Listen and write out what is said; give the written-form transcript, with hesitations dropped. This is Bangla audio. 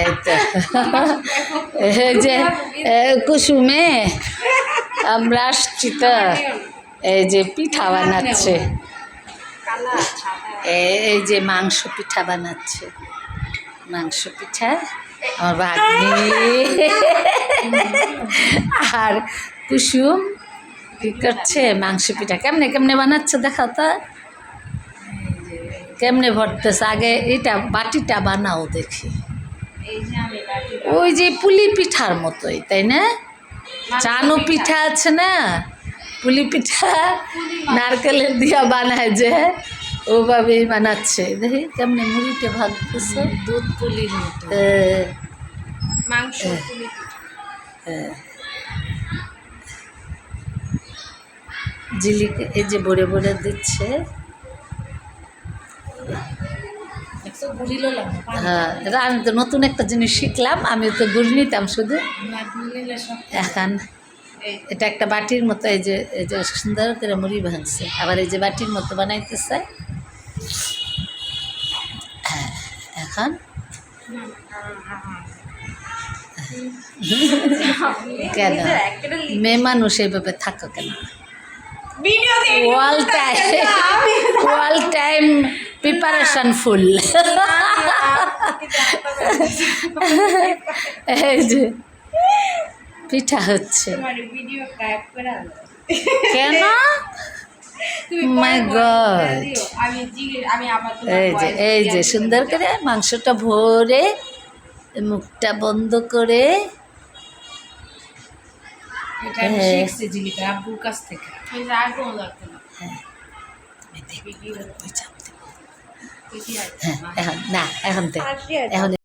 এই তো এই যে কুসুমে আমরা আসছি তো, এই যে পিঠা বানাচ্ছে, এই যে মাংস পিঠা বানাচ্ছে, মাংস পিঠা আমার ভাগ্নি আর কুসুম কি করছে, মাংস পিঠা কেমনে কেমনে বানাচ্ছে দেখাও তো, কেমনে ভরতেছে। আগে এটা বাটিটা বানাও দেখি, ওই যে পুলি পিঠার মতোই তাই না, চানো পিঠা আছে না, পুলি পিঠা নারকেলের দিয়া বানায় যে, ওভাবেই বানাচ্ছে। দেখি কেমনে মুড়িতে ভাগতেছে, দুধ পুলির মতো মাংস পুলি জিলিকে এই যে বড়ে বড়ে দিচ্ছে। হ্যাঁ, আমি তো নতুন একটা জিনিস শিখলাম, আমি তো গুড় নিতাম শুধু, এখন এটা একটা বাটির মতো, এই যে সুন্দর করে মুড়ি ভাঙছে, আবার এই যে বাটির মতো বানাইতেছে। হ্যাঁ, এখন কেন মেয়ে মানুষ এইভাবে থাকো কেন, অল টাইম প্রিপারেশন ফুল। এই যে পিঠা হচ্ছে কেন, মাই গড, এই যে সুন্দর করে মাংসটা ভরে মুখটা বন্ধ করে, আব্বুর কাছ থেকে এখন না এখন এখন